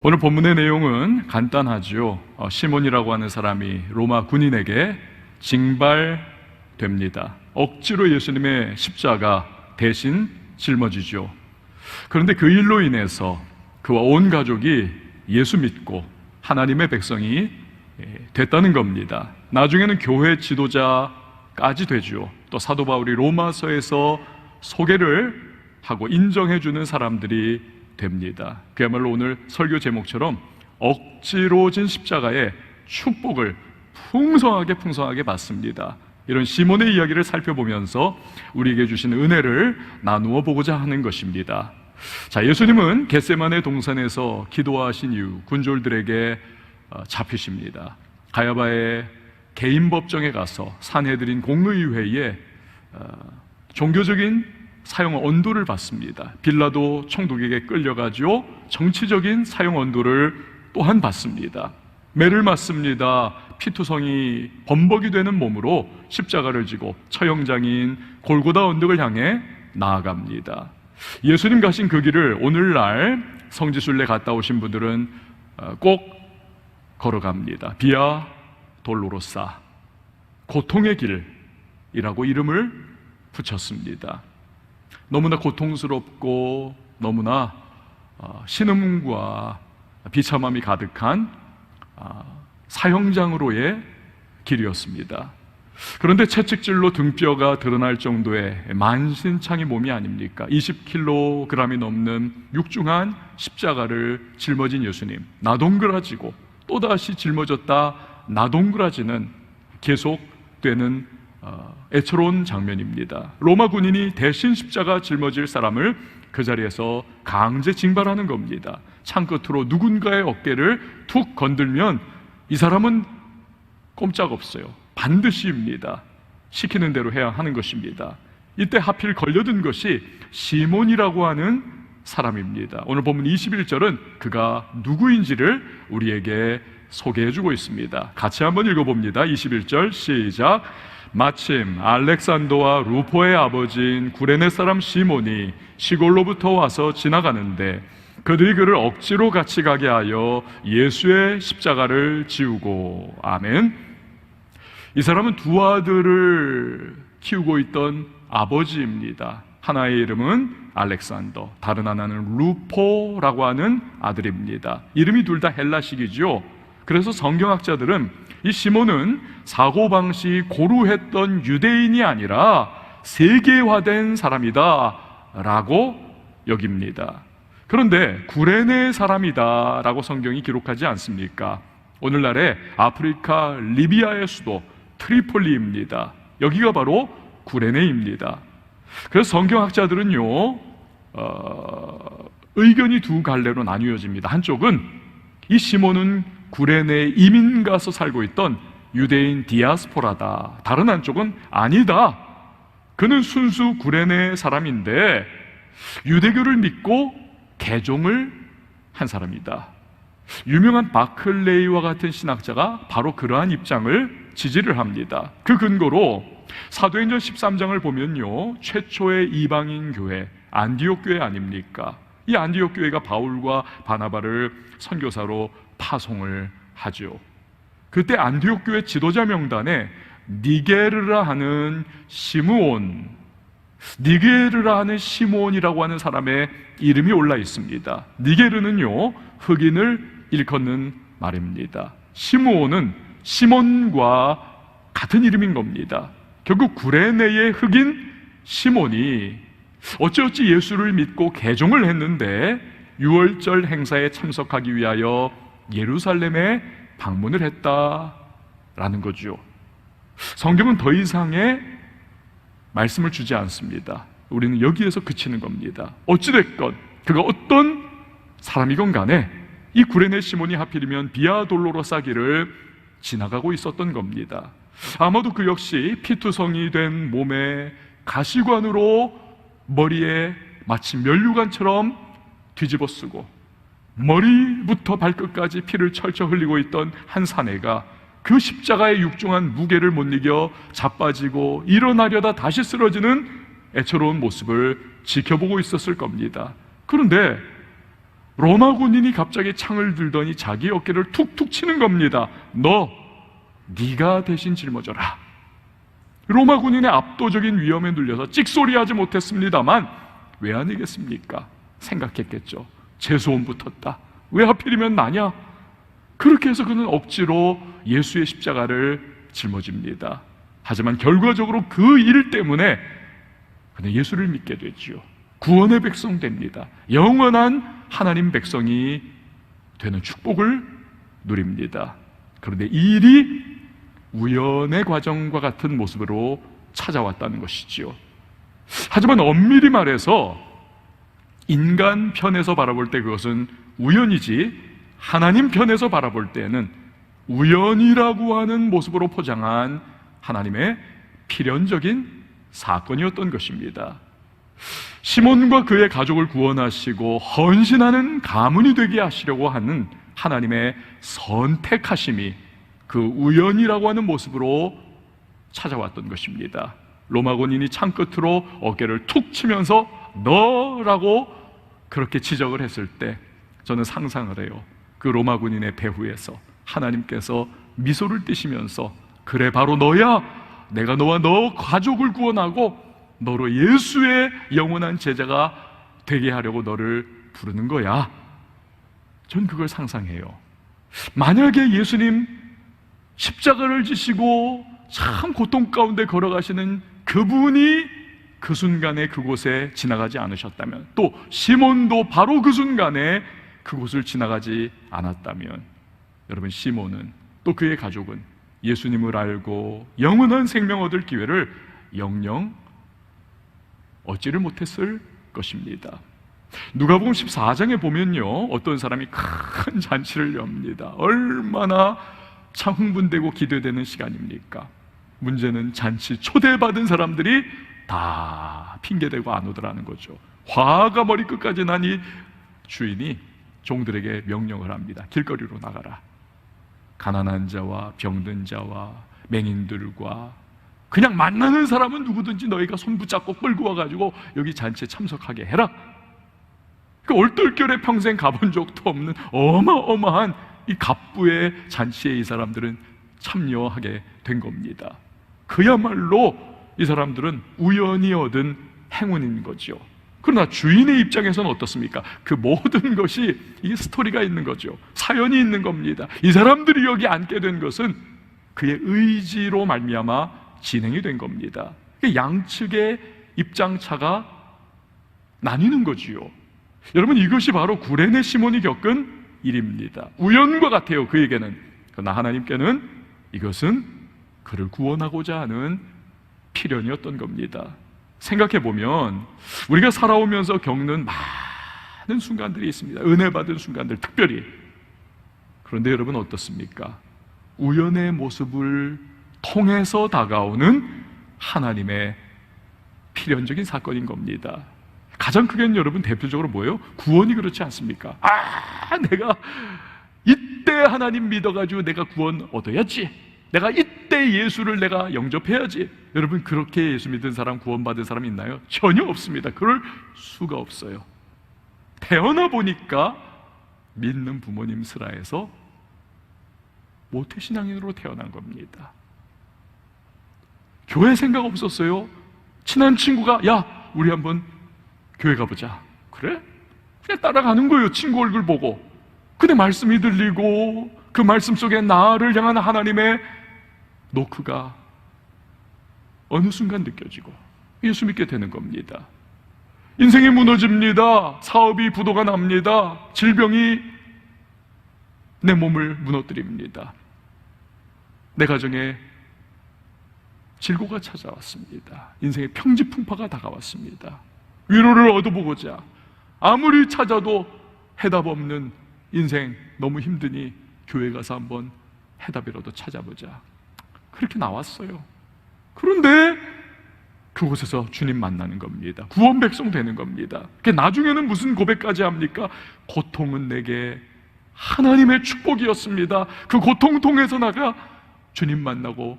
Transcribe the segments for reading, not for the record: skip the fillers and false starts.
오늘 본문의 내용은 간단하죠. 시몬이라고 하는 사람이 로마 군인에게 징발됩니다. 억지로 예수님의 십자가 대신 짊어지죠. 그런데 그 일로 인해서 그와 온 가족이 예수 믿고 하나님의 백성이 됐다는 겁니다. 나중에는 교회 지도자까지 되죠. 또 사도 바울이 로마서에서 소개를 하고 인정해주는 사람들이 됩니다. 그야말로 오늘 설교 제목처럼 억지로 진 십자가의 축복을 풍성하게 받습니다. 이런 시몬의 이야기를 살펴보면서 우리에게 주신 은혜를 나누어 보고자 하는 것입니다. 자, 예수님은 겟세마네 동산에서 기도하신 이후 군졸들에게 잡히십니다. 가야바의 개인 법정에 가서 산헤드린 공의회에 종교적인 사형 언도를 받습니다. 빌라도 총독에게 끌려가지고 정치적인 사형 언도를 또한 받습니다. 매를 맞습니다. 피투성이 범벅이 되는 몸으로 십자가를 지고 처형장인 골고다 언덕을 향해 나아갑니다. 예수님 가신 그 길을 오늘날 성지순례 갔다 오신 분들은 꼭 걸어갑니다. 비아 돌로로사, 고통의 길이라고 이름을 붙였습니다. 너무나 고통스럽고 너무나 신음과 비참함이 가득한 사형장으로의 길이었습니다. 그런데 채찍질로 등뼈가 드러날 정도의 만신창이 몸이 아닙니까? 20kg이 넘는 육중한 십자가를 짊어진 예수님, 나동그라지고 또다시 짊어졌다 나동그라지는 계속되는 애처로운 장면입니다. 로마 군인이 대신 십자가 짊어질 사람을 그 자리에서 강제 징발하는 겁니다. 창끝으로 누군가의 어깨를 툭 건들면 이 사람은 꼼짝없어요. 반드시입니다. 시키는 대로 해야 하는 것입니다. 이때 하필 걸려든 것이 시몬이라고 하는 사람입니다. 오늘 본문 21절은 그가 누구인지를 우리에게 소개해주고 있습니다. 같이 한번 읽어봅니다. 21절 시작. 마침 알렉산더와 루포의 아버지인 구레네 사람 시몬이 시골로부터 와서 지나가는데 그들이 그를 억지로 같이 가게 하여 예수의 십자가를 지우고. 아멘. 이 사람은 두 아들을 키우고 있던 아버지입니다. 하나의 이름은 알렉산더, 다른 하나는 루포라고 하는 아들입니다. 이름이 둘 다 헬라식이죠. 그래서 성경학자들은 이 시몬은 사고방식이 고루했던 유대인이 아니라 세계화된 사람이다 라고 여깁니다. 그런데 구레네 사람이다 라고 성경이 기록하지 않습니까? 오늘날의 아프리카 리비아의 수도 트리폴리입니다. 여기가 바로 구레네입니다. 그래서 성경학자들은요 의견이 두 갈래로 나뉘어집니다. 한쪽은 이 시몬은 구레네에 이민 가서 살고 있던 유대인 디아스포라다. 다른 한쪽은 아니다, 그는 순수 구레네 사람인데 유대교를 믿고 개종을 한 사람이다. 유명한 바클레이와 같은 신학자가 바로 그러한 입장을 지지를 합니다. 그 근거로 사도행전 13장을 보면요, 최초의 이방인 교회 안디옥 교회 아닙니까? 이 안디옥 교회가 바울과 바나바를 선교사로 파송을 하죠. 그때 안디옥 교회 지도자 명단에 니게르라 하는 시몬이라고 하는 사람의 이름이 올라 있습니다. 니게르는요, 흑인을 일컫는 말입니다. 시므온은 시몬과 같은 이름인 겁니다. 결국 구레네의 흑인 시몬이 어찌어찌 예수를 믿고 개종을 했는데 유월절 행사에 참석하기 위하여 예루살렘에 방문을 했다라는 거죠. 성경은 더 이상의 말씀을 주지 않습니다. 우리는 여기에서 그치는 겁니다. 어찌됐건 그가 어떤 사람이건 간에 이 구레네 시몬이 하필이면 비아 돌로로사 길을 지나가고 있었던 겁니다. 아마도 그 역시 피투성이 된 몸에 가시관으로 머리에 마치 면류관처럼 뒤집어 쓰고 머리부터 발끝까지 피를 철철 흘리고 있던 한 사내가 그 십자가의 육중한 무게를 못 이겨 자빠지고 일어나려다 다시 쓰러지는 애처로운 모습을 지켜보고 있었을 겁니다. 그런데 로마 군인이 갑자기 창을 들더니 자기 어깨를 툭툭 치는 겁니다. 네가 대신 짊어져라. 로마 군인의 압도적인 위험에 눌려서 찍소리하지 못했습니다만 왜 아니겠습니까? 생각했겠죠. 재수원 붙었다. 왜 하필이면 나냐? 그렇게 해서 그는 억지로 예수의 십자가를 짊어집니다. 하지만 결과적으로 그 일 때문에 그는 예수를 믿게 되지요. 구원의 백성 됩니다. 영원한 하나님 백성이 되는 축복을 누립니다. 그런데 이 일이 우연의 과정과 같은 모습으로 찾아왔다는 것이지요. 하지만 엄밀히 말해서 인간 편에서 바라볼 때 그것은 우연이지, 하나님 편에서 바라볼 때는 우연이라고 하는 모습으로 포장한 하나님의 필연적인 사건이었던 것입니다. 시몬과 그의 가족을 구원하시고 헌신하는 가문이 되게 하시려고 하는 하나님의 선택하심이 그 우연이라고 하는 모습으로 찾아왔던 것입니다. 로마 군인이 창끝으로 어깨를 툭 치면서 너라고 그렇게 지적을 했을 때 저는 상상을 해요. 그 로마 군인의 배후에서 하나님께서 미소를 띠시면서 그래 바로 너야, 내가 너와 너 가족을 구원하고 너로 예수의 영원한 제자가 되게 하려고 너를 부르는 거야. 전 그걸 상상해요. 만약에 예수님 십자가를 지시고 참 고통 가운데 걸어가시는 그분이 그 순간에 그곳에 지나가지 않으셨다면, 또 시몬도 바로 그 순간에 그곳을 지나가지 않았다면, 여러분, 시몬은 또 그의 가족은 예수님을 알고 영원한 생명 얻을 기회를 영영 얻지를 못했을 것입니다. 누가복음 14장에 보면요, 어떤 사람이 큰 잔치를 엽니다. 얼마나 참 흥분되고 기대되는 시간입니까? 문제는 잔치 초대받은 사람들이 다 핑계대고 안 오더라는 거죠. 화가 머리끝까지 난 이 주인이 종들에게 명령을 합니다. 길거리로 나가라. 가난한 자와 병든 자와 맹인들과 그냥 만나는 사람은 누구든지 너희가 손 붙잡고 끌고 와가지고 여기 잔치에 참석하게 해라. 그 얼떨결에 평생 가본 적도 없는 어마어마한 이 갑부의 잔치에 이 사람들은 참여하게 된 겁니다. 그야말로 이 사람들은 우연히 얻은 행운인 거죠. 그러나 주인의 입장에서는 어떻습니까? 그 모든 것이 이 스토리가 있는 거죠. 사연이 있는 겁니다. 이 사람들이 여기 앉게 된 것은 그의 의지로 말미암아 진행이 된 겁니다. 양측의 입장차가 나뉘는 거지요. 여러분, 이것이 바로 구레네 시몬이 겪은 일입니다. 우연과 같아요, 그에게는. 그러나 하나님께는 이것은 그를 구원하고자 하는 필연이었던 겁니다. 생각해보면 우리가 살아오면서 겪는 많은 순간들이 있습니다. 은혜 받은 순간들, 특별히. 그런데 여러분 어떻습니까? 우연의 모습을 통해서 다가오는 하나님의 필연적인 사건인 겁니다. 가장 크게는 여러분 대표적으로 뭐예요? 구원이 그렇지 않습니까? 내가 이때 하나님 믿어가지고 내가 구원 얻어야지, 내가 이때 예수를 내가 영접해야지. 여러분, 그렇게 예수 믿은 사람, 구원받은 사람 있나요? 전혀 없습니다. 그럴 수가 없어요. 태어나 보니까 믿는 부모님 슬하에서 모태신앙인으로 태어난 겁니다. 교회 생각 없었어요. 친한 친구가 야, 우리 한번 교회 가보자. 그래? 그냥 따라가는 거예요. 친구 얼굴 보고. 근데 말씀이 들리고 그 말씀 속에 나를 향한 하나님의 노크가 어느 순간 느껴지고 예수 믿게 되는 겁니다. 인생이 무너집니다. 사업이 부도가 납니다. 질병이 내 몸을 무너뜨립니다. 내 가정에 질고가 찾아왔습니다. 인생의 평지풍파가 다가왔습니다. 위로를 얻어보고자 아무리 찾아도 해답 없는 인생, 너무 힘드니 교회 가서 한번 해답이라도 찾아보자. 그렇게 나왔어요. 그런데 그곳에서 주님 만나는 겁니다. 구원 백성 되는 겁니다. 나중에는 무슨 고백까지 합니까? 고통은 내게 하나님의 축복이었습니다. 그 고통 통해서 나가 주님 만나고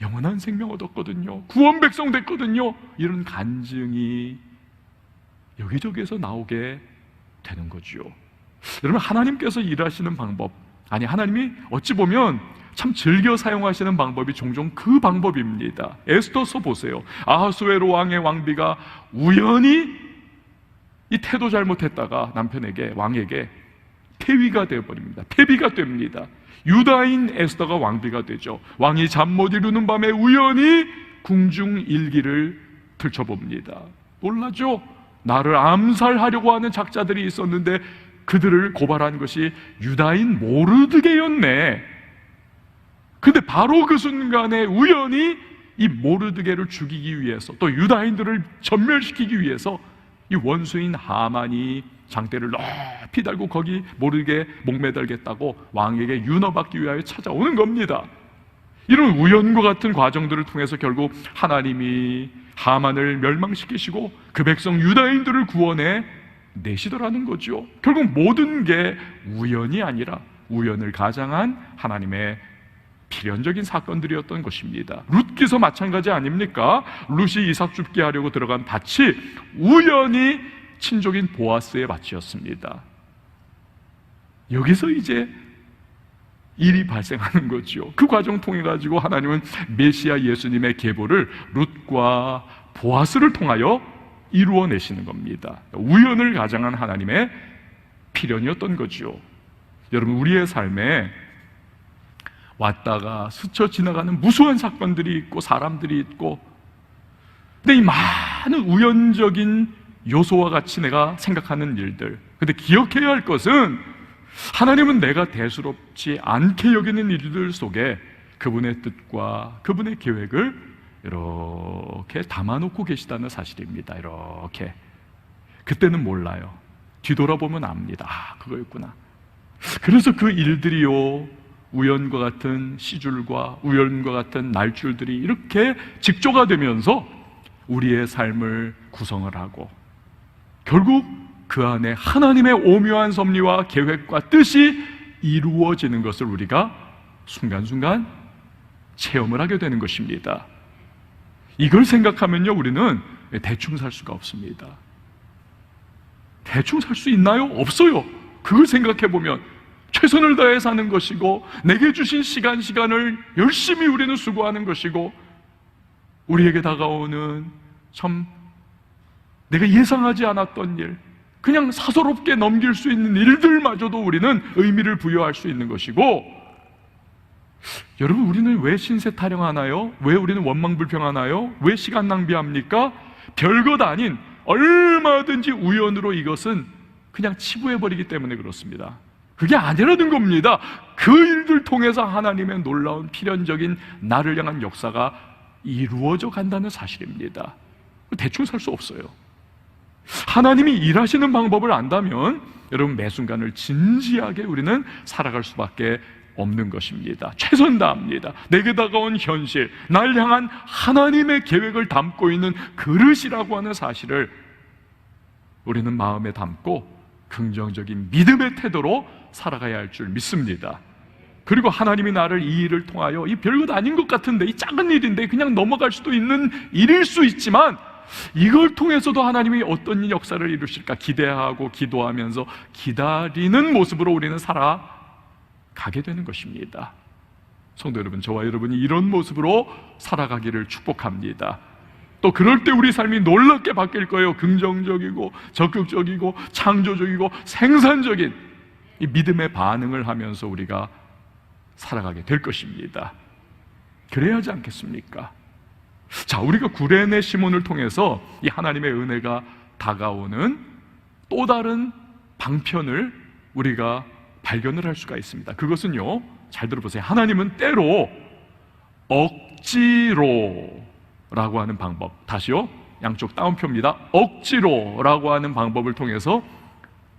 영원한 생명 얻었거든요. 구원 백성 됐거든요. 이런 간증이 여기저기에서 나오게 되는 거죠. 여러분, 하나님께서 일하시는 방법, 아니 하나님이 어찌 보면 참 즐겨 사용하시는 방법이 종종 그 방법입니다. 에스더서 보세요. 아하수에로 왕의 왕비가 우연히 이 태도 잘못했다가 남편에게, 왕에게 폐위가 되어버립니다. 폐비가 됩니다. 유다인 에스더가 왕비가 되죠. 왕이 잠 못 이루는 밤에 우연히 궁중 일기를 들춰봅니다. 놀라죠? 나를 암살하려고 하는 작자들이 있었는데 그들을 고발한 것이 유다인 모르드게였네. 근데 바로 그 순간에 우연히 이 모르드게를 죽이기 위해서, 또 유다인들을 전멸시키기 위해서 이 원수인 하만이 장대를 높이 달고 거기 모르게 목매달겠다고 왕에게 윤허받기 위하여 찾아오는 겁니다. 이런 우연과 같은 과정들을 통해서 결국 하나님이 하만을 멸망시키시고 그 백성 유다인들을 구원해 내시더라는 거죠. 결국 모든 게 우연이 아니라 우연을 가장한 하나님의 필연적인 사건들이었던 것입니다. 룻기서 마찬가지 아닙니까? 룻이 이삭 줍게 하려고 들어간 밭이 우연히 친족인 보아스의 밭이었습니다. 여기서 이제 일이 발생하는 거죠. 그 과정 통해 가지고 하나님은 메시아 예수님의 계보를 룻과 보아스를 통하여 이루어내시는 겁니다. 우연을 가장한 하나님의 필연이었던 거죠. 여러분, 우리의 삶에 왔다가 스쳐 지나가는 무수한 사건들이 있고 사람들이 있고, 근데 이 많은 우연적인 요소와 같이 내가 생각하는 일들, 근데 기억해야 할 것은 하나님은 내가 대수롭지 않게 여기는 일들 속에 그분의 뜻과 그분의 계획을 이렇게 담아놓고 계시다는 사실입니다. 이렇게. 그때는 몰라요. 뒤돌아보면 압니다. 아, 그거였구나. 그래서 그 일들이요, 우연과 같은 시줄과 우연과 같은 날줄들이 이렇게 직조가 되면서 우리의 삶을 구성을 하고 결국 그 안에 하나님의 오묘한 섭리와 계획과 뜻이 이루어지는 것을 우리가 순간순간 체험을 하게 되는 것입니다. 이걸 생각하면요, 우리는 대충 살 수가 없습니다. 대충 살 수 있나요? 없어요. 그걸 생각해 보면 최선을 다해 사는 것이고, 내게 주신 시간을 열심히 우리는 수고하는 것이고, 우리에게 다가오는 참 내가 예상하지 않았던 일, 그냥 사소롭게 넘길 수 있는 일들마저도 우리는 의미를 부여할 수 있는 것이고, 여러분, 우리는 왜 신세 타령하나요? 왜 우리는 원망불평하나요? 왜 시간 낭비합니까? 별것 아닌 얼마든지 우연으로 이것은 그냥 치부해버리기 때문에 그렇습니다. 그게 아니라는 겁니다. 그 일들 통해서 하나님의 놀라운 필연적인 나를 향한 역사가 이루어져 간다는 사실입니다. 대충 살 수 없어요. 하나님이 일하시는 방법을 안다면 여러분, 매 순간을 진지하게 우리는 살아갈 수밖에 없는 것입니다. 최선 다합니다. 내게 다가온 현실, 날 향한 하나님의 계획을 담고 있는 그릇이라고 하는 사실을 우리는 마음에 담고 긍정적인 믿음의 태도로 살아가야 할 줄 믿습니다. 그리고 하나님이 나를 이 일을 통하여, 이 별것 아닌 것 같은데, 이 작은 일인데 그냥 넘어갈 수도 있는 일일 수 있지만, 이걸 통해서도 하나님이 어떤 역사를 이루실까 기대하고 기도하면서 기다리는 모습으로 우리는 살아가게 되는 것입니다. 성도 여러분, 저와 여러분이 이런 모습으로 살아가기를 축복합니다. 또 그럴 때 우리 삶이 놀랍게 바뀔 거예요. 긍정적이고 적극적이고 창조적이고 생산적인 이 믿음의 반응을 하면서 우리가 살아가게 될 것입니다. 그래야 하지 않겠습니까? 자, 우리가 구레네 시몬을 통해서 이 하나님의 은혜가 다가오는 또 다른 방편을 우리가 발견을 할 수가 있습니다. 그것은요, 잘 들어보세요. 하나님은 때로 억지로라고 하는 방법, 다시요, 양쪽 따옴표입니다. 억지로라고 하는 방법을 통해서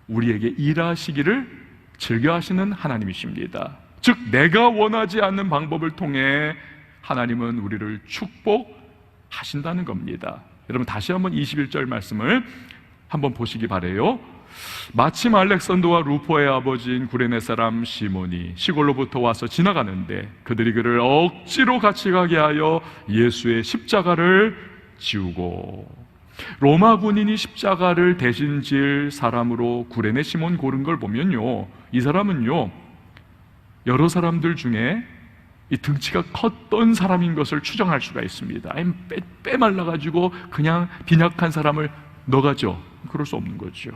우리에게 일하시기를 즐겨하시는 하나님이십니다. 즉, 내가 원하지 않는 방법을 통해 하나님은 우리를 축복하신다는 겁니다. 여러분, 다시 한번 21절 말씀을 한번 보시기 바라요. 마침 알렉산더와 루포의 아버지인 구레네 사람 시몬이 시골로부터 와서 지나가는데 그들이 그를 억지로 같이 가게 하여 예수의 십자가를 지우고, 로마 군인이 십자가를 대신 질 사람으로 구레네 시몬 고른 걸 보면요, 이 사람은요 여러 사람들 중에 이 등치가 컸던 사람인 것을 추정할 수가 있습니다. 빼 말라가지고 그냥 빈약한 사람을 넣어가죠. 그럴 수 없는 거죠.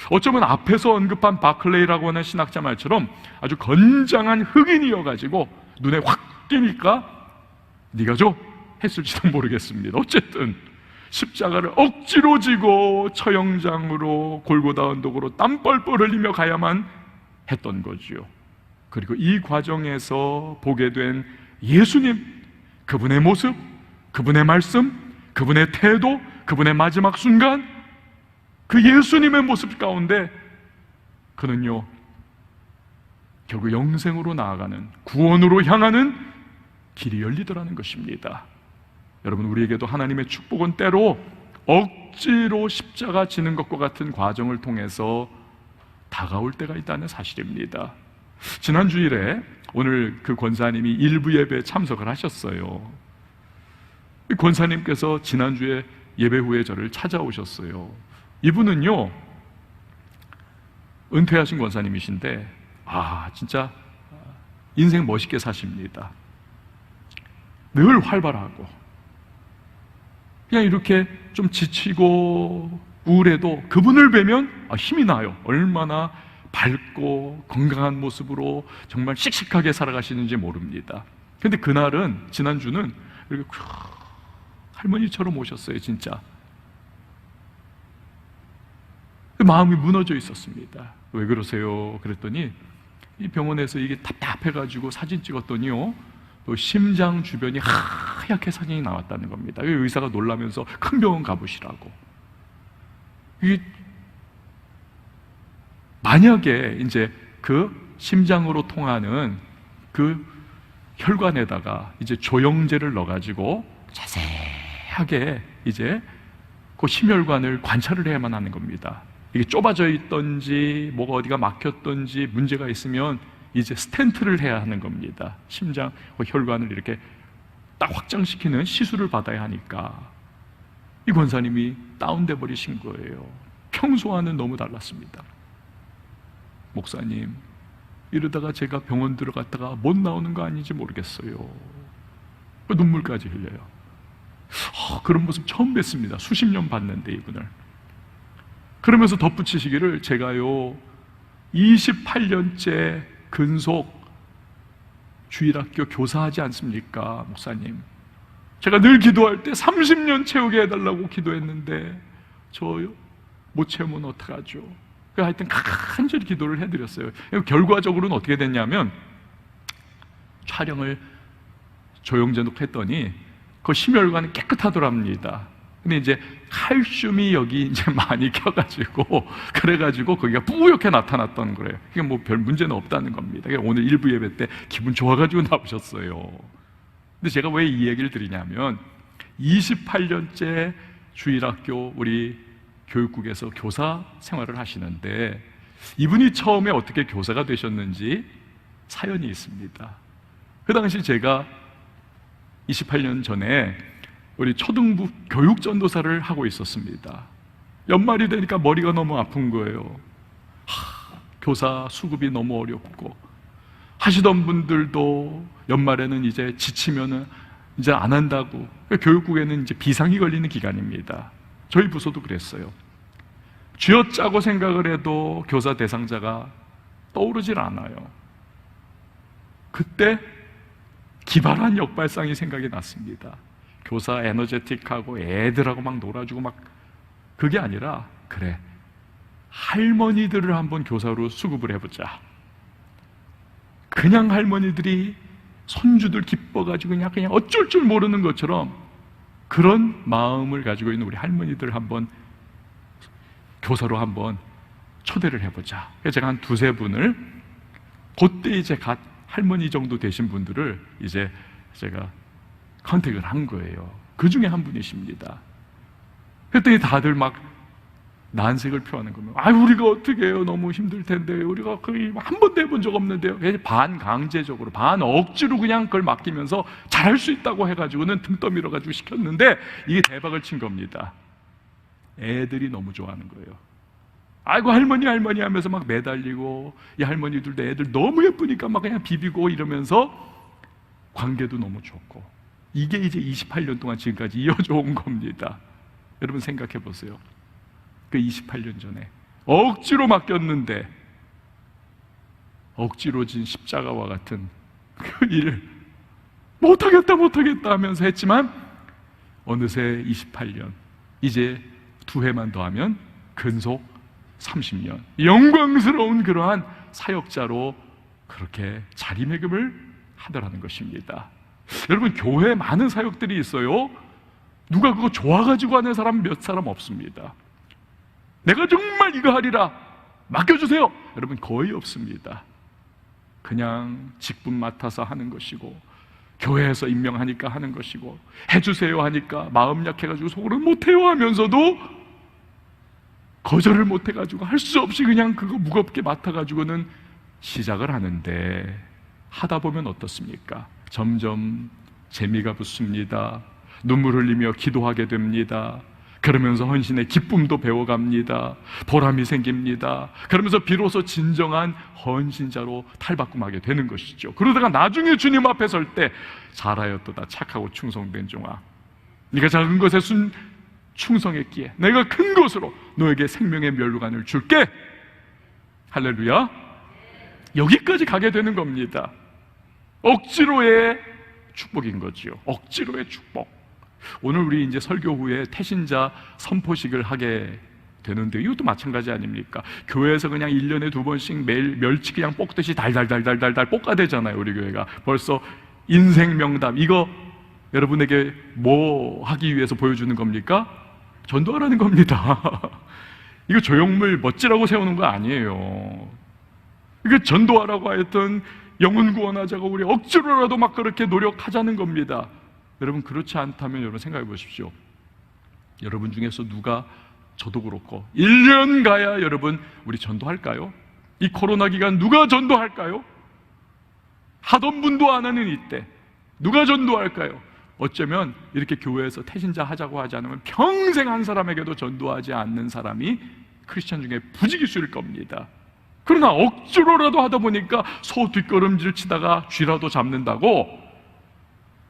어쩌면 앞에서 언급한 바클레이라고 하는 신학자 말처럼 아주 건장한 흑인이어가지고 눈에 확 띄니까 네가 줘 했을지도 모르겠습니다. 어쨌든 십자가를 억지로 지고 처형장으로 골고다 언덕으로 땀 뻘뻘 흘리며 가야만 했던 거죠. 그리고 이 과정에서 보게 된 예수님, 그분의 모습, 그분의 말씀, 그분의 태도, 그분의 마지막 순간, 그 예수님의 모습 가운데 그는요 결국 영생으로 나아가는, 구원으로 향하는 길이 열리더라는 것입니다. 여러분, 우리에게도 하나님의 축복은 때로 억지로 십자가 지는 것과 같은 과정을 통해서 다가올 때가 있다는 사실입니다. 지난 주일에 오늘 그 권사님이 일부 예배에 참석을 하셨어요. 이 권사님께서 지난주에 예배 후에 저를 찾아오셨어요. 이분은요 은퇴하신 권사님이신데 진짜 인생 멋있게 사십니다. 늘 활발하고 그냥 이렇게 좀 지치고 우울해도 그분을 뵈면 힘이 나요. 얼마나 밝고 건강한 모습으로 정말 씩씩하게 살아가시는지 모릅니다. 근데 그날은, 지난주는 이렇게 할머니처럼 오셨어요. 진짜 마음이 무너져 있었습니다. 왜 그러세요? 그랬더니 이 병원에서 이게 답답해가지고 사진 찍었더니요 또 심장 주변이 하얗게 사진이 나왔다는 겁니다. 의사가 놀라면서 큰 병원 가보시라고. 만약에 이제 그 심장으로 통하는 그 혈관에다가 이제 조영제를 넣어가지고 자세하게 이제 그 심혈관을 관찰을 해야만 하는 겁니다. 이게 좁아져 있던지 뭐가 어디가 막혔던지 문제가 있으면 이제 스텐트를 해야 하는 겁니다. 심장 혈관을 이렇게 딱 확장시키는 시술을 받아야 하니까 이 권사님이 다운돼 버리신 거예요. 평소와는 너무 달랐습니다. 목사님, 이러다가 제가 병원 들어갔다가 못 나오는 거 아닌지 모르겠어요. 눈물까지 흘려요. 그런 모습 처음 뵀습니다. 수십 년 봤는데 이분을. 그러면서 덧붙이시기를, 제가요 28년째 근속 주일학교 교사하지 않습니까, 목사님? 제가 늘 기도할 때 30년 채우게 해달라고 기도했는데 저 못 채우면 어떡하죠? 하여튼 간절히 기도를 해드렸어요. 결과적으로는 어떻게 됐냐면 촬영을 조영제 놓고 했더니 그 심혈관이 깨끗하더랍니다. 근데 이제 칼슘이 여기 이제 많이 껴가지고 그래가지고 거기가 뿌옇게 나타났던 거예요. 그게 뭐 별 문제는 없다는 겁니다. 오늘 일부 예배 때 기분 좋아가지고 나오셨어요. 근데 제가 왜 이 얘기를 드리냐면 28년째 주일학교 우리 교육국에서 교사 생활을 하시는데 이분이 처음에 어떻게 교사가 되셨는지 사연이 있습니다. 그 당시 제가 28년 전에 우리 초등부 교육전도사를 하고 있었습니다. 연말이 되니까 머리가 너무 아픈 거예요. 교사 수급이 너무 어렵고 하시던 분들도 연말에는 이제 지치면은 이제 안 한다고. 교육국에는 이제 비상이 걸리는 기간입니다. 저희 부서도 그랬어요. 쥐어짜고 생각을 해도 교사 대상자가 떠오르질 않아요. 그때 기발한 역발상이 생각이 났습니다. 교사 에너제틱하고 애들하고 막 놀아주고 막 그게 아니라, 그래, 할머니들을 한번 교사로 수급을 해보자. 그냥 할머니들이 손주들 기뻐가지고 그냥 어쩔 줄 모르는 것처럼 그런 마음을 가지고 있는 우리 할머니들 한번 교사로 한번 초대를 해보자. 그래서 제가 한 두세 분을, 그때 이제 갓 할머니 정도 되신 분들을 이제 제가 컨택을 한 거예요. 그 중에 한 분이십니다. 그랬더니 다들 막 난색을 표하는 겁니다. 우리가 어떻게 해요? 너무 힘들 텐데. 우리가 거의 한 번도 해본 적 없는데요. 반강제적으로, 반억지로 그냥 그걸 맡기면서 잘할 수 있다고 해가지고는 등 떠밀어가지고 시켰는데 이게 대박을 친 겁니다. 애들이 너무 좋아하는 거예요. 아이고 할머니 할머니 하면서 막 매달리고, 이 할머니들도 애들 너무 예쁘니까 막 그냥 비비고 이러면서 관계도 너무 좋고, 이게 이제 28년 동안 지금까지 이어져 온 겁니다. 여러분 생각해 보세요. 그 28년 전에 억지로 맡겼는데 억지로 진 십자가와 같은 그 일 못하겠다 하면서 했지만 어느새 28년, 이제 2해만 더하면 근속 30년 영광스러운 그러한 사역자로 그렇게 자리매김을 하더라는 것입니다. 여러분 교회에 많은 사역들이 있어요. 누가 그거 좋아가지고 하는 사람 몇 사람 없습니다. 내가 정말 이거 하리라 맡겨주세요, 여러분 거의 없습니다. 그냥 직분 맡아서 하는 것이고, 교회에서 임명하니까 하는 것이고, 해주세요 하니까 마음 약해가지고 속으로는 못해요 하면서도 거절을 못해가지고 할 수 없이 그냥 그거 무겁게 맡아가지고는 시작을 하는데, 하다 보면 어떻습니까? 점점 재미가 붙습니다. 눈물 흘리며 기도하게 됩니다. 그러면서 헌신의 기쁨도 배워갑니다. 보람이 생깁니다. 그러면서 비로소 진정한 헌신자로 탈바꿈하게 되는 것이죠. 그러다가 나중에 주님 앞에 설 때 잘하였도다 착하고 충성된 종아, 네가 작은 것에 충성했기에 내가 큰 것으로 너에게 생명의 면류관을 줄게. 할렐루야. 여기까지 가게 되는 겁니다. 억지로의 축복인 거지요. 억지로의 축복. 오늘 우리 이제 설교 후에 태신자 선포식을 하게 되는데, 이것도 마찬가지 아닙니까? 교회에서 그냥 1년에 2번씩 매일 멸치 그냥 볶듯이 달달달달달달 볶아대잖아요. 우리 교회가 벌써 인생 명답, 이거 여러분에게 뭐 하기 위해서 보여주는 겁니까? 전도하라는 겁니다. 이거 조형물 멋지라고 세우는 거 아니에요. 이거 전도하라고 하였던, 영혼 구원하자고 우리 억지로라도 막 그렇게 노력하자는 겁니다. 여러분 그렇지 않다면 여러분 생각해 보십시오. 여러분 중에서 누가, 저도 그렇고 1년 가야 여러분 우리 전도할까요? 이 코로나 기간 누가 전도할까요? 하던 분도 안 하는 이때 누가 전도할까요? 어쩌면 이렇게 교회에서 태신자 하자고 하지 않으면 평생 한 사람에게도 전도하지 않는 사람이 크리스천 중에 부지기수일 겁니다. 그러나 억지로라도 하다 보니까 소 뒷걸음질 치다가 쥐라도 잡는다고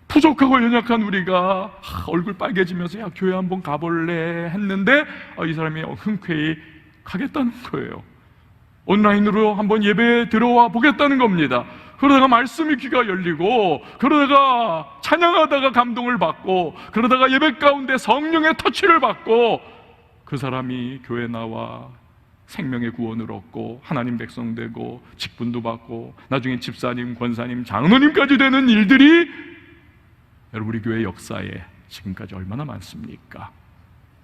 부족하고 연약한 우리가 얼굴 빨개지면서 야 교회 한번 가볼래 했는데 이 사람이 흔쾌히 가겠다는 거예요. 온라인으로 한번 예배에 들어와 보겠다는 겁니다. 그러다가 말씀이 귀가 열리고, 그러다가 찬양하다가 감동을 받고, 그러다가 예배 가운데 성령의 터치를 받고, 그 사람이 교회 나와 생명의 구원을 얻고 하나님 백성 되고 직분도 받고 나중에 집사님, 권사님, 장로님까지 되는 일들이 여러분 우리 교회 역사에 지금까지 얼마나 많습니까?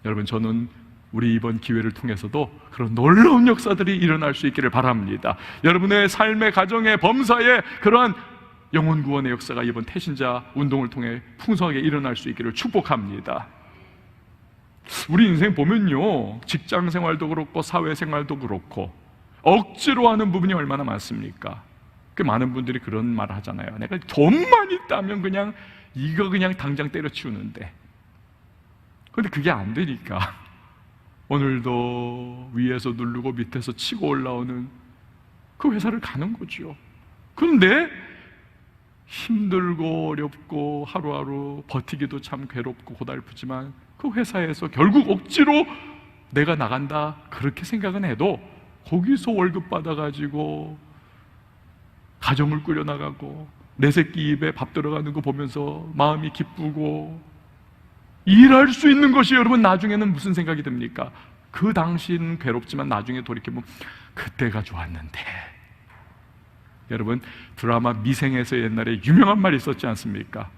여러분 저는 우리 이번 기회를 통해서도 그런 놀라운 역사들이 일어날 수 있기를 바랍니다. 여러분의 삶의 가정의 범사에 그러한 영혼 구원의 역사가 이번 태신자 운동을 통해 풍성하게 일어날 수 있기를 축복합니다. 우리 인생 보면요, 직장 생활도 그렇고 사회 생활도 그렇고 억지로 하는 부분이 얼마나 많습니까? 그 많은 분들이 그런 말을 하잖아요. 내가 돈만 있다면 그냥 이거 그냥 당장 때려치우는데, 그런데 그게 안 되니까 오늘도 위에서 누르고 밑에서 치고 올라오는 그 회사를 가는 거죠. 그런데 힘들고 어렵고 하루하루 버티기도 참 괴롭고 고달프지만 그 회사에서 결국 억지로 내가 나간다 그렇게 생각은 해도 거기서 월급 받아가지고 가정을 꾸려나가고 내 새끼 입에 밥 들어가는 거 보면서 마음이 기쁘고 일할 수 있는 것이 여러분 나중에는 무슨 생각이 듭니까? 그 당시는 괴롭지만 나중에 돌이켜보면 그때가 좋았는데. 여러분 드라마 미생에서 옛날에 유명한 말이 있었지 않습니까?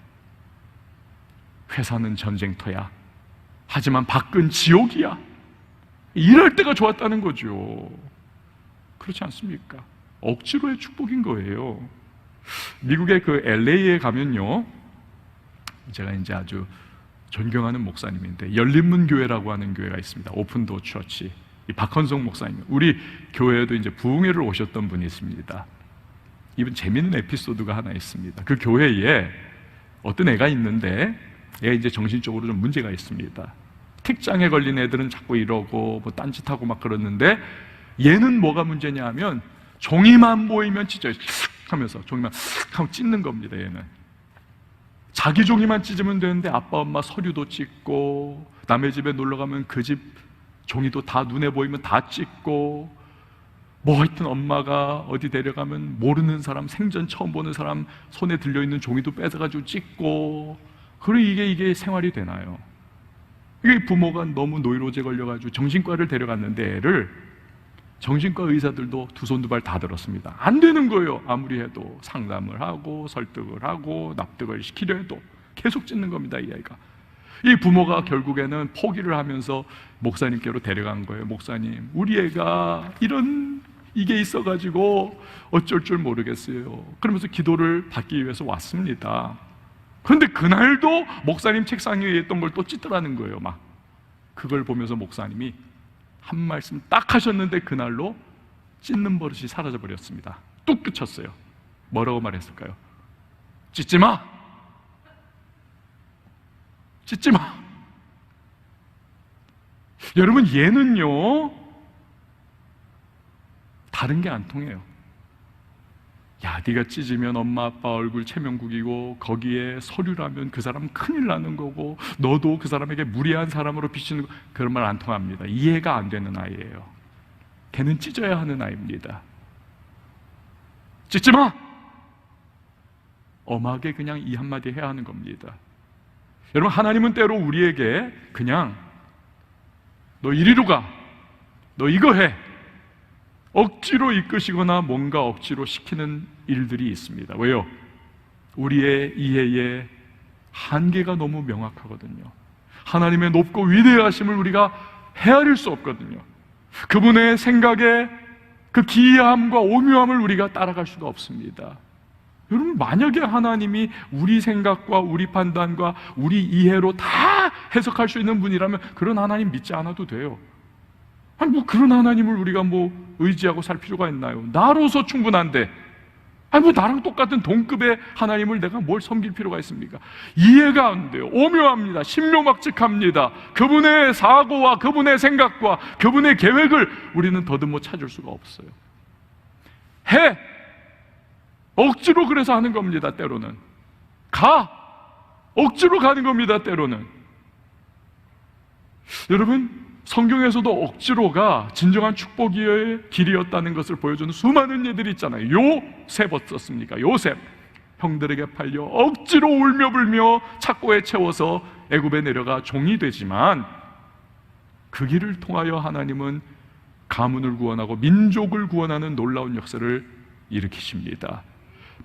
회사는 전쟁터야, 하지만 밖은 지옥이야. 일할 때가 좋았다는 거죠. 그렇지 않습니까? 억지로의 축복인 거예요. 미국의 그 LA에 가면요, 제가 이제 아주 존경하는 목사님인데 열린문 교회라고 하는 교회가 있습니다. 오픈도어 처치. 이 박헌성 목사님, 우리 교회에도 이제 부흥회를 오셨던 분이 있습니다. 이분 재밌는 에피소드가 하나 있습니다. 그 교회에 어떤 애가 있는데 얘가 이제 정신적으로 좀 문제가 있습니다. 특장에 걸린 애들은 자꾸 이러고 뭐 딴짓하고 막 그러는데, 얘는 뭐가 문제냐 하면 종이만 보이면 찢어요. 하면서 종이만 하고 찢는 겁니다. 얘는 자기 종이만 찢으면 되는데 아빠 엄마 서류도 찢고, 남의 집에 놀러 가면 그 집 종이도 다 눈에 보이면 다 찢고, 뭐 하여튼 엄마가 어디 데려가면 모르는 사람, 생전 처음 보는 사람 손에 들려있는 종이도 뺏어가지고 찢고. 그리고 이게 생활이 되나요? 이게 부모가 너무 노이로제 걸려가지고 정신과를 데려갔는데, 애를 정신과 의사들도 두 손 두 발 다 들었습니다. 안 되는 거예요. 아무리 해도 상담을 하고 설득을 하고 납득을 시키려 해도 계속 찢는 겁니다. 이 아이가. 이 부모가 결국에는 포기를 하면서 목사님께로 데려간 거예요. 목사님, 우리 애가 이게 있어가지고 어쩔 줄 모르겠어요. 그러면서 기도를 받기 위해서 왔습니다. 그런데 그날도 목사님 책상 위에 있던 걸 또 찢더라는 거예요. 막 그걸 보면서 목사님이 한 말씀 딱 하셨는데, 그날로 찢는 버릇이 사라져 버렸습니다. 뚝 그쳤어요. 뭐라고 말했을까요? 찢지 마! 찢지 마! 여러분, 얘는요 다른 게 안 통해요. 야, 네가 찢으면 엄마 아빠 얼굴 체면국이고, 거기에 서류라면 그 사람 큰일 나는 거고, 너도 그 사람에게 무례한 사람으로 비치는 거, 그런 말 안 통합니다. 이해가 안 되는 아이예요. 걔는 찢어야 하는 아이입니다. 찢지 마! 엄하게 그냥 이 한마디 해야 하는 겁니다. 여러분, 하나님은 때로 우리에게 그냥 너 이리로 가, 너 이거 해, 억지로 이끄시거나 뭔가 억지로 시키는 일들이 있습니다. 왜요? 우리의 이해의 한계가 너무 명확하거든요. 하나님의 높고 위대하심을 우리가 헤아릴 수 없거든요. 그분의 생각의 그 기이함과 오묘함을 우리가 따라갈 수가 없습니다. 여러분, 만약에 하나님이 우리 생각과 우리 판단과 우리 이해로 다 해석할 수 있는 분이라면 그런 하나님 믿지 않아도 돼요. 아니, 뭐 그런 하나님을 우리가 뭐 의지하고 살 필요가 있나요? 나로서 충분한데, 아니 뭐 나랑 똑같은 동급의 하나님을 내가 뭘 섬길 필요가 있습니까? 이해가 안 돼요. 오묘합니다. 신묘막측합니다. 그분의 사고와 그분의 생각과 그분의 계획을 우리는 더듬어 찾을 수가 없어요. 해! 억지로 그래서 하는 겁니다. 때로는 가! 억지로 가는 겁니다. 때로는. 여러분, 성경에서도 억지로가 진정한 축복의 길이었다는 것을 보여주는 수많은 예들이 있잖아요. 요셉 어떻습니까? 요셉 형들에게 팔려 억지로 울며 불며 착고에 채워서 애굽에 내려가 종이 되지만, 그 길을 통하여 하나님은 가문을 구원하고 민족을 구원하는 놀라운 역사를 일으키십니다.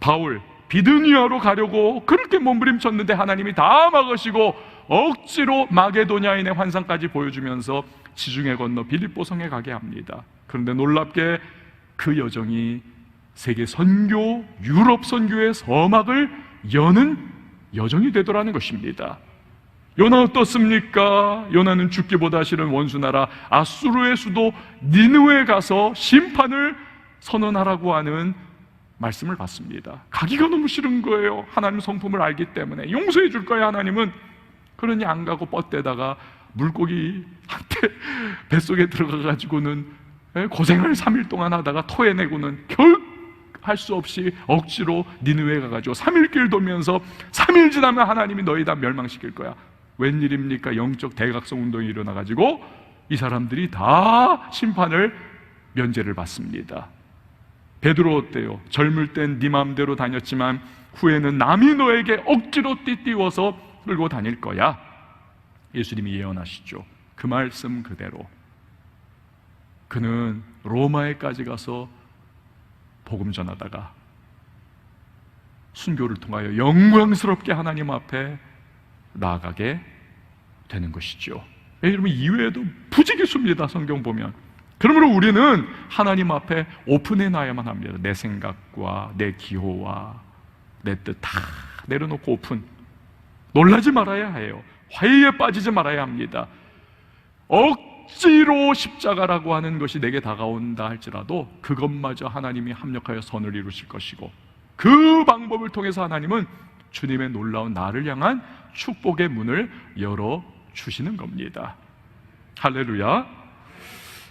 바울, 비드니아로 가려고 그렇게 몸부림쳤는데 하나님이 다 막으시고 억지로 마게도냐인의 환상까지 보여주면서 지중해 건너 빌립보 성에 가게 합니다. 그런데 놀랍게 그 여정이 세계 선교, 유럽 선교의 서막을 여는 여정이 되더라는 것입니다. 요나 어떻습니까? 요나는 죽기보다 싫은 원수나라 아수르의 수도 니느웨에 가서 심판을 선언하라고 하는 말씀을 받습니다. 가기가 너무 싫은 거예요. 하나님 성품을 알기 때문에 용서해 줄 거예요, 하나님은. 그러니 안 가고 뻗대다가 물고기한테 뱃속에 들어가가지고는 고생을 3일 동안 하다가 토해내고는 결 할 수 없이 억지로 니느웨에 가가지고 3일길 돌면서 3일 지나면 하나님이 너희 다 멸망시킬 거야. 웬일입니까? 영적 대각성 운동이 일어나가지고 이 사람들이 다 심판을 면제를 받습니다. 베드로 어때요? 젊을 땐 네 마음대로 다녔지만 후에는 남이 너에게 억지로 띠띠워서 끌고 다닐 거야. 예수님이 예언하시죠. 그 말씀 그대로 그는 로마에까지 가서 복음 전하다가 순교를 통하여 영광스럽게 하나님 앞에 나아가게 되는 것이죠. 여러분, 이외에도 부지기수입니다. 성경 보면. 그러므로 우리는 하나님 앞에 오픈해 놔야만 합니다. 내 생각과 내 기호와 내 뜻 다 내려놓고 오픈. 놀라지 말아야 해요. 화해에 빠지지 말아야 합니다. 억지로 십자가라고 하는 것이 내게 다가온다 할지라도 그것마저 하나님이 합력하여 선을 이루실 것이고, 그 방법을 통해서 하나님은 주님의 놀라운 나를 향한 축복의 문을 열어주시는 겁니다. 할렐루야.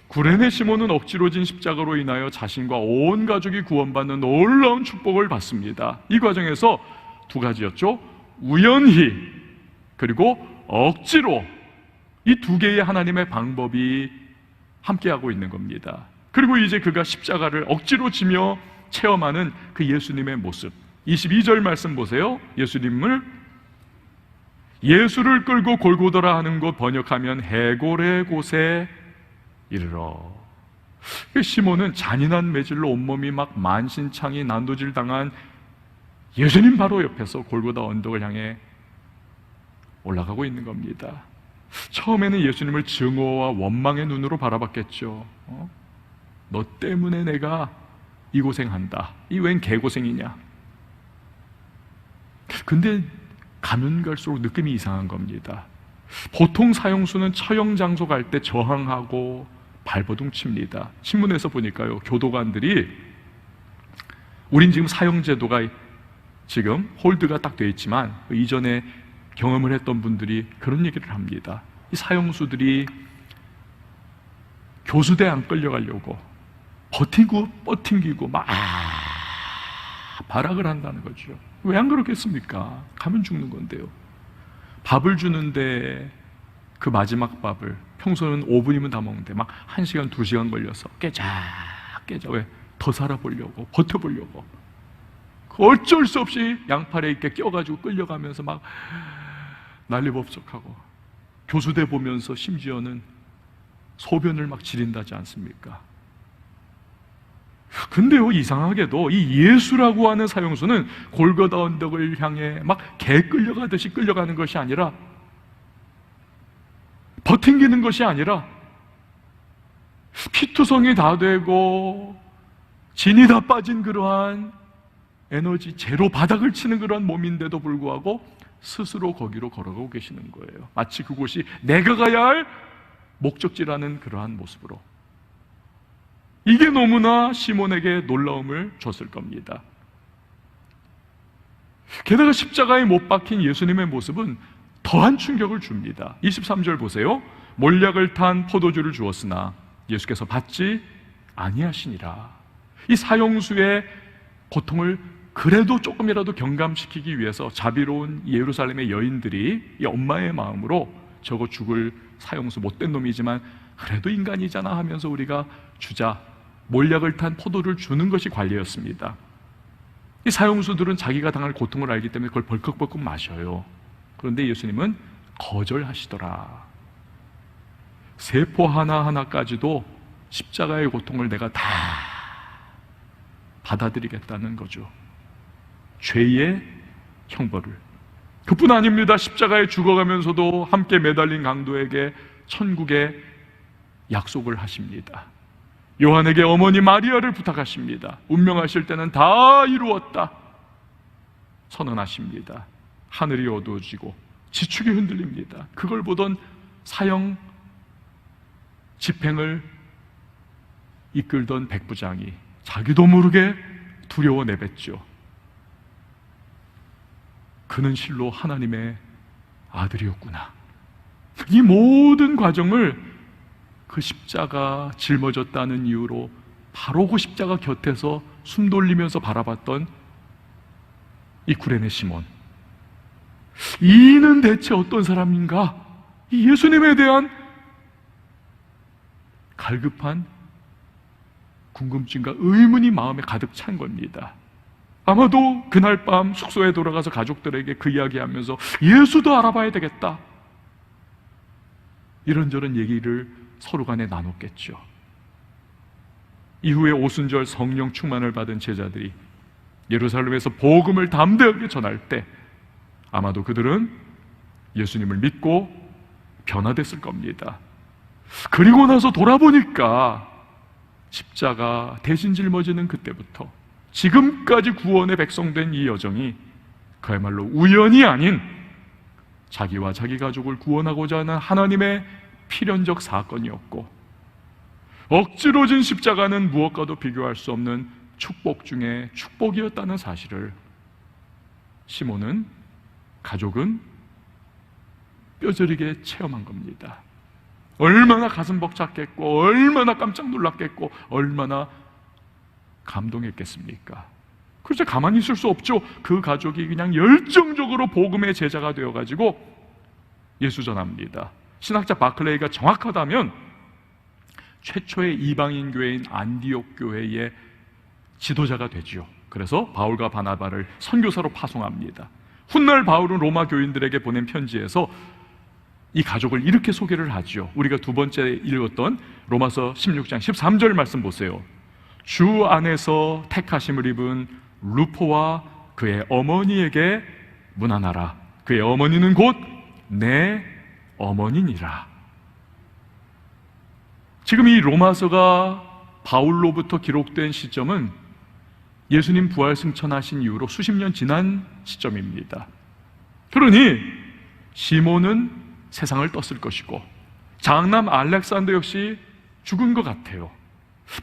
구레네 시몬은 억지로 진 십자가로 인하여 자신과 온 가족이 구원받는 놀라운 축복을 받습니다. 이 과정에서 두 가지였죠. 우연히 그리고 억지로, 이 두 개의 하나님의 방법이 함께하고 있는 겁니다. 그리고 이제 그가 십자가를 억지로 지며 체험하는 그 예수님의 모습, 22절 말씀 보세요. 예수를 끌고 골고다라 하는 곳, 번역하면 해골의 곳에 이르러. 시몬은 잔인한 매질로 온몸이 막 만신창이 난도질 당한 예수님 바로 옆에서 골고다 언덕을 향해 올라가고 있는 겁니다. 처음에는 예수님을 증오와 원망의 눈으로 바라봤겠죠. 너 때문에 내가 이 고생한다. 이 웬 개고생이냐. 근데 가면 갈수록 느낌이 이상한 겁니다. 보통 사형수는 처형 장소 갈 때 저항하고 발버둥 칩니다. 신문에서 보니까요, 교도관들이, 우린 지금 사형제도가 지금 홀드가 딱 돼 있지만 이전에 경험을 했던 분들이 그런 얘기를 합니다. 이 사형수들이 교수대 안 끌려가려고 버팅기고 막 발악을 한다는 거죠. 왜 안 그렇겠습니까? 가면 죽는 건데요. 밥을 주는데 그 마지막 밥을 평소는 5분이면 다 먹는데 막 1시간, 2시간 걸려서 깨자. 왜? 더 살아보려고, 버텨보려고. 어쩔 수 없이 양팔에 이렇게 껴가지고 끌려가면서 막 난리법석하고, 교수대 보면서 심지어는 소변을 막 지린다지 않습니까? 근데요, 이상하게도 이 예수라고 하는 사형수는 골고다 언덕을 향해 막 개 끌려가듯이 끌려가는 것이 아니라, 버팅기는 것이 아니라, 피투성이 다 되고 진이 다 빠진 그러한 에너지 제로 바닥을 치는 그런 몸인데도 불구하고 스스로 거기로 걸어가고 계시는 거예요. 마치 그곳이 내가 가야 할 목적지라는 그러한 모습으로. 이게 너무나 시몬에게 놀라움을 줬을 겁니다. 게다가 십자가에 못 박힌 예수님의 모습은 더한 충격을 줍니다. 23절 보세요. 몰약을 탄 포도주를 주었으나 예수께서 받지 아니하시니라. 이 사형수의 고통을 그래도 조금이라도 경감시키기 위해서 자비로운 예루살렘의 여인들이 이 엄마의 마음으로 저거 죽을 사형수 못된 놈이지만 그래도 인간이잖아 하면서 우리가 주자, 몰약을 탄 포도를 주는 것이 관례였습니다. 이 사형수들은 자기가 당할 고통을 알기 때문에 그걸 벌컥벌컥 마셔요. 그런데 예수님은 거절하시더라. 세포 하나하나까지도 십자가의 고통을 내가 다 받아들이겠다는 거죠. 죄의 형벌을. 그뿐 아닙니다. 십자가에 죽어가면서도 함께 매달린 강도에게 천국의 약속을 하십니다. 요한에게 어머니 마리아를 부탁하십니다. 운명하실 때는 다 이루었다 선언하십니다. 하늘이 어두워지고 지축이 흔들립니다. 그걸 보던 사형 집행을 이끌던 백부장이 자기도 모르게 두려워 내뱉죠. 그는 실로 하나님의 아들이었구나. 이 모든 과정을 그 십자가 짊어졌다는 이유로 바로 그 십자가 곁에서 숨 돌리면서 바라봤던 이 구레네 시몬, 이는 대체 어떤 사람인가? 이 예수님에 대한 갈급한 궁금증과 의문이 마음에 가득 찬 겁니다. 아마도 그날 밤 숙소에 돌아가서 가족들에게 그 이야기하면서 예수도 알아봐야 되겠다, 이런저런 얘기를 서로 간에 나눴겠죠. 이후에 오순절 성령 충만을 받은 제자들이 예루살렘에서 복음을 담대하게 전할 때 아마도 그들은 예수님을 믿고 변화됐을 겁니다. 그리고 나서 돌아보니까 십자가 대신 짊어지는 그때부터 지금까지 구원의 백성된 이 여정이 그야말로 우연이 아닌 자기와 자기 가족을 구원하고자 하는 하나님의 필연적 사건이었고, 억지로 진 십자가는 무엇과도 비교할 수 없는 축복 중에 축복이었다는 사실을 시몬은, 가족은 뼈저리게 체험한 겁니다. 얼마나 가슴 벅찼겠고, 얼마나 깜짝 놀랐겠고, 얼마나 감동했겠습니까? 그래서 가만히 있을 수 없죠. 그 가족이 그냥 열정적으로 복음의 제자가 되어가지고 예수 전합니다. 신학자 바클레이가 정확하다면 최초의 이방인 교회인 안디옥 교회의 지도자가 되지요. 그래서 바울과 바나바를 선교사로 파송합니다. 훗날 바울은 로마 교인들에게 보낸 편지에서 이 가족을 이렇게 소개를 하죠. 우리가 두 번째 읽었던 로마서 16장 13절 말씀 보세요. 주 안에서 택하심을 입은 루포와 그의 어머니에게 문안하라. 그의 어머니는 곧 내 어머니니라. 지금 이 로마서가 바울로부터 기록된 시점은 예수님 부활 승천하신 이후로 수십 년 지난 시점입니다. 그러니 시몬은 세상을 떴을 것이고 장남 알렉산더 역시 죽은 것 같아요.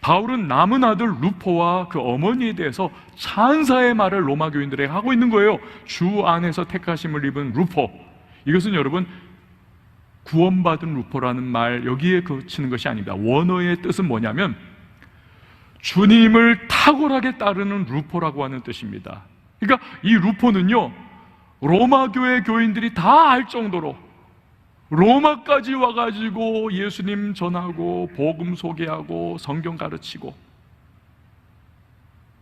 바울은 남은 아들 루포와 그 어머니에 대해서 찬사의 말을 로마 교인들에게 하고 있는 거예요. 주 안에서 택하심을 입은 루포, 이것은 여러분 구원받은 루포라는 말 여기에 그치는 것이 아닙니다. 원어의 뜻은 뭐냐면 주님을 탁월하게 따르는 루포라고 하는 뜻입니다. 그러니까 이 루포는요, 로마 교회 교인들이 다 알 정도로 로마까지 와가지고 예수님 전하고 복음 소개하고 성경 가르치고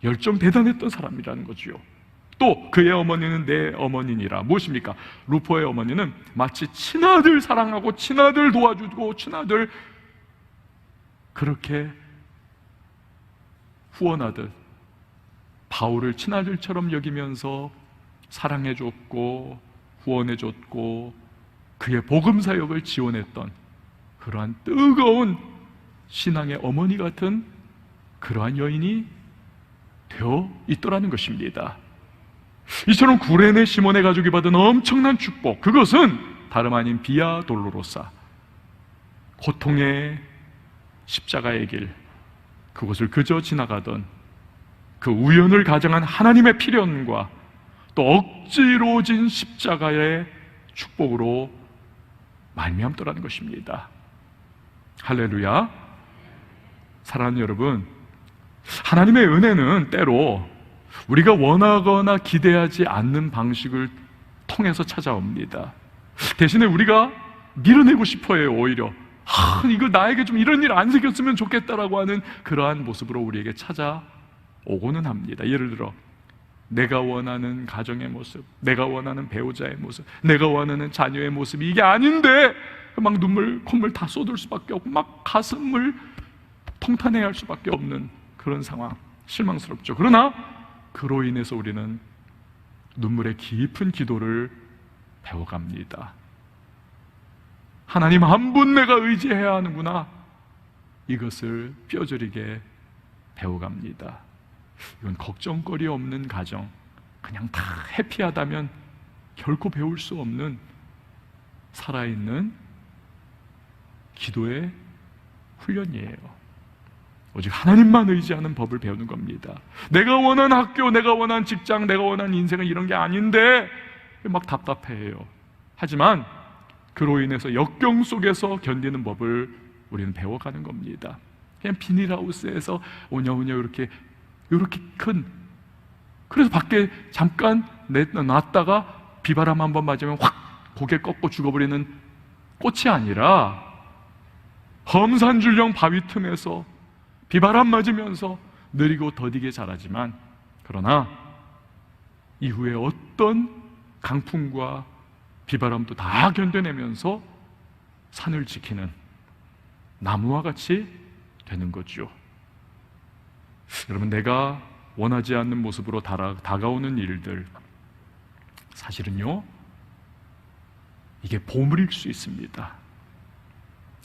열정 대단했던 사람이라는 거지요. 또 그의 어머니는 내 어머니니라. 무엇입니까? 루포의 어머니는 마치 친아들 사랑하고 친아들 도와주고 친아들 그렇게 후원하듯 바울을 친아들처럼 여기면서 사랑해줬고 후원해줬고 그의 복음 사역을 지원했던 그러한 뜨거운 신앙의 어머니 같은 그러한 여인이 되어 있더라는 것입니다. 이처럼 구레네 시몬의 가족이 받은 엄청난 축복, 그것은 다름 아닌 비아 돌로로사, 고통의 십자가의 길, 그것을 그저 지나가던 그 우연을 가정한 하나님의 필연과 또 억지로 진 십자가의 축복으로 말미암더라는 것입니다. 할렐루야. 사랑하는 여러분, 하나님의 은혜는 때로 우리가 원하거나 기대하지 않는 방식을 통해서 찾아옵니다. 대신에 우리가 밀어내고 싶어해요. 오히려 이거 나에게 좀 이런 일 안 생겼으면 좋겠다라고 하는 그러한 모습으로 우리에게 찾아오고는 합니다. 예를 들어 내가 원하는 가정의 모습, 내가 원하는 배우자의 모습, 내가 원하는 자녀의 모습이 이게 아닌데 막 눈물, 콧물 다 쏟을 수밖에 없고 막 가슴을 통탄해야 할 수밖에 없는 그런 상황, 실망스럽죠. 그러나 그로 인해서 우리는 눈물의 깊은 기도를 배워갑니다. 하나님 한 분 내가 의지해야 하는구나, 이것을 뼈저리게 배워갑니다. 이건 걱정거리 없는 가정, 그냥 다 해피하다면 결코 배울 수 없는 살아있는 기도의 훈련이에요. 오직 하나님만 의지하는 법을 배우는 겁니다. 내가 원하는 학교, 내가 원하는 직장, 내가 원하는 인생은 이런 게 아닌데 막 답답해해요. 하지만 그로 인해서 역경 속에서 견디는 법을 우리는 배워가는 겁니다. 그냥 비닐하우스에서 오냐오냐 이렇게 큰, 그래서 밖에 잠깐 놨다가 비바람 한번 맞으면 확 고개 꺾고 죽어버리는 꽃이 아니라 험산줄령 바위 틈에서 비바람 맞으면서 느리고 더디게 자라지만, 그러나 이후에 어떤 강풍과 비바람도 다 견뎌내면서 산을 지키는 나무와 같이 되는 거죠. 여러분, 내가 원하지 않는 모습으로 다가오는 일들, 사실은요, 이게 보물일 수 있습니다.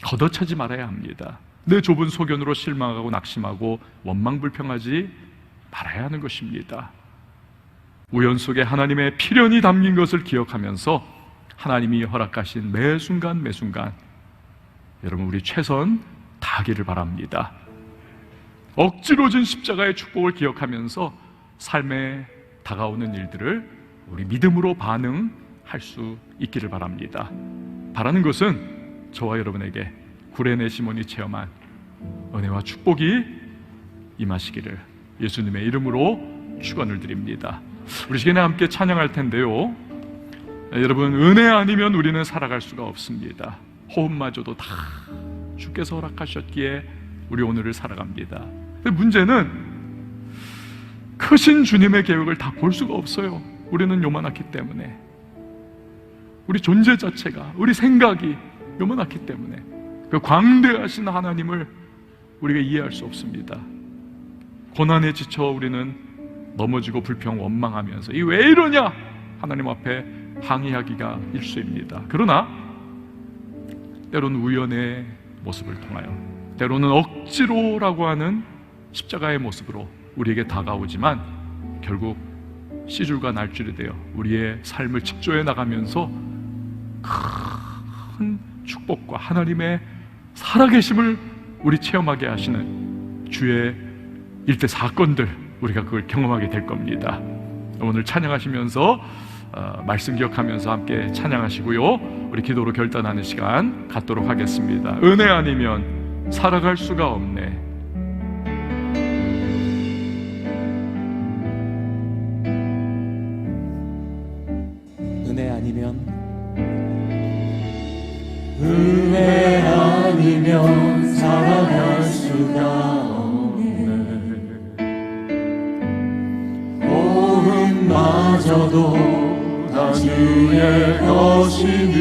걷어차지 말아야 합니다. 내 좁은 소견으로 실망하고 낙심하고 원망불평하지 말아야 하는 것입니다. 우연 속에 하나님의 필연이 담긴 것을 기억하면서 하나님이 허락하신 매 순간 매 순간 여러분, 우리 최선 다하기를 바랍니다. 억지로 진 십자가의 축복을 기억하면서 삶에 다가오는 일들을 우리 믿음으로 반응할 수 있기를 바랍니다. 바라는 것은 저와 여러분에게 구레네 시몬이 체험한 은혜와 축복이 임하시기를 예수님의 이름으로 축원을 드립니다. 우리 시간에 함께 찬양할 텐데요, 여러분, 은혜 아니면 우리는 살아갈 수가 없습니다. 호흡마저도 다 주께서 허락하셨기에 우리 오늘을 살아갑니다. 근데 문제는 크신 주님의 계획을 다 볼 수가 없어요. 우리는 요만하기 때문에, 우리 존재 자체가, 우리 생각이 요만하기 때문에 그 광대하신 하나님을 우리가 이해할 수 없습니다. 고난에 지쳐 우리는 넘어지고 불평 원망하면서 이 왜 이러냐 하나님 앞에 항의하기가 일쑤입니다. 그러나 때로는 우연의 모습을 통하여, 때로는 억지로라고 하는 십자가의 모습으로 우리에게 다가오지만 결국 씨줄과 날줄이 되어 우리의 삶을 직조해 나가면서 큰 축복과 하나님의 살아계심을 우리 체험하게 하시는 주의 일대 사건들, 우리가 그걸 경험하게 될 겁니다. 오늘 찬양하시면서 말씀 기억하면서 함께 찬양하시고요, 우리 기도로 결단하는 시간 갖도록 하겠습니다. 은혜 아니면 살아갈 수가 없네. 은혜 아니면 살아갈 수가 없네. 호흡마저도 다 주의 것이니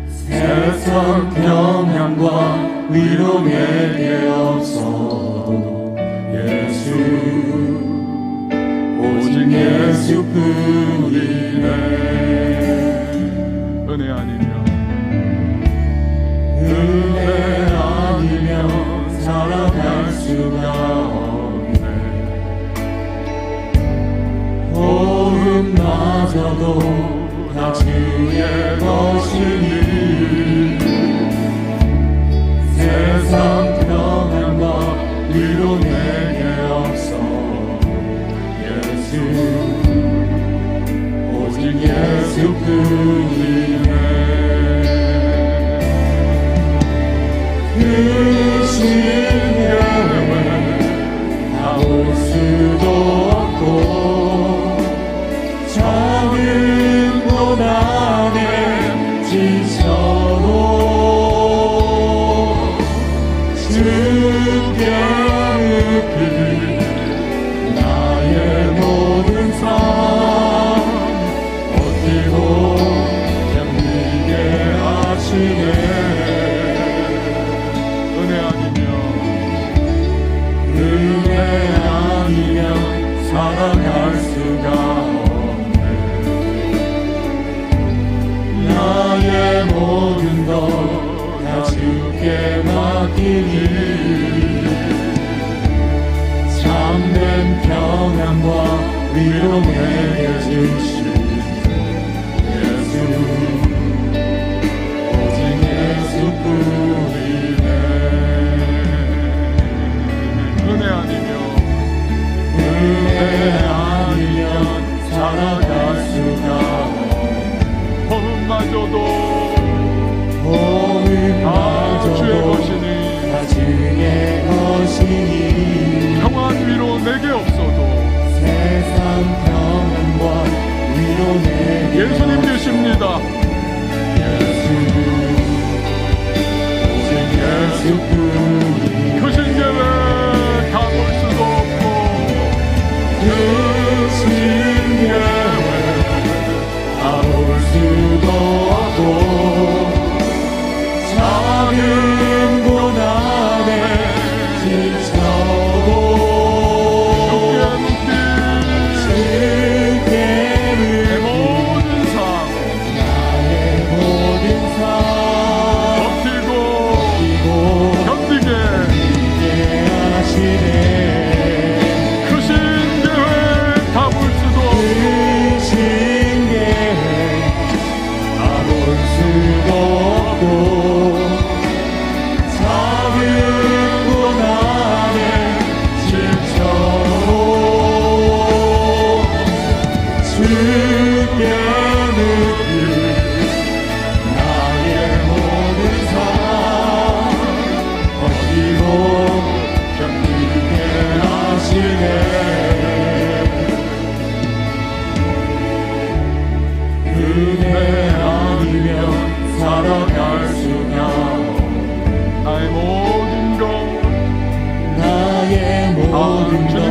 세상 평안과 위로 내게 없어도 예수, 오직 예수뿐이네. 은혜 아니면 살아갈 수가 없네. 호흡마저도 다 주의 것이니 세상 평안과 위로 내게 없어 예수, 오직 예수뿐이네. 크신 계획 다 볼 수도 없고 작은 고난에 지쳐도 주께 읊을 나의 모든 삶 버티고 견디게 하시네. 은혜 아니면 살아갈 수가 없네. 나의 모든 것 다 주께 맡기니 참된 평안과 위로 내게 주신 예수, 오직 예수뿐이네. 은혜 아니면 살아갈 수가 없네. 호흡마저도 주의 것이니 다 주의 것이니 평안 위로 내게 없어도 세상 평안과 위로 내게 예수님 계십니다. 예수, 오직 예수뿐이 크신 계획 다 볼 수도 없고 크신 계획 다 볼 수도 없고 작은 고난에 지쳐도 주께 묻기 나의 모든 삶 버티고 견디게 하시네. 크신 계획 다 볼 수도 없고 크신 계획 다 볼 수도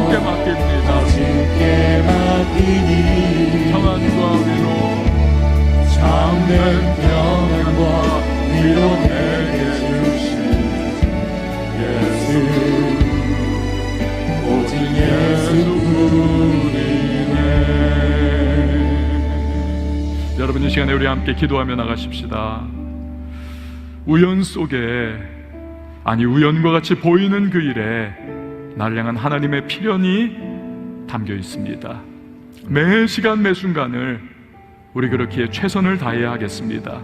주께 맡깁니다. 주께 맡기니 평안과 위로 참된 평안과 위로 내게 주신 예수 오직 예수뿐이네. 여러분, 이 시간에 우리 함께 기도하며 나가십시다. 우연 속에, 아니 우연과 같이 보이는 그 일에 나를 향한 하나님의 필연이 담겨 있습니다. 매 시간 매 순간을 우리 그렇기에 최선을 다해야 하겠습니다.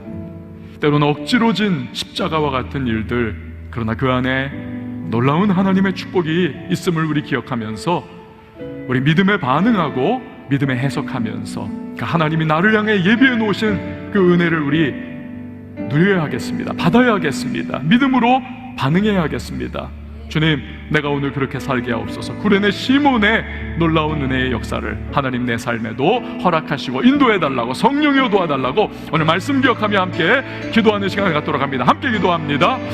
때로는 억지로 진 십자가와 같은 일들, 그러나 그 안에 놀라운 하나님의 축복이 있음을 우리 기억하면서 우리 믿음에 반응하고 믿음에 해석하면서 그 하나님이 나를 향해 예비해 놓으신 그 은혜를 우리 누려야 하겠습니다. 받아야 하겠습니다. 믿음으로 반응해야 하겠습니다. 주님, 내가 오늘 그렇게 살게 하옵소서. 구레네 시몬의 놀라운 은혜의 역사를 하나님 내 삶에도 허락하시고 인도해달라고, 성령이여 도와달라고 오늘 말씀 기억하며 함께 기도하는 시간을 갖도록 합니다. 함께 기도합니다.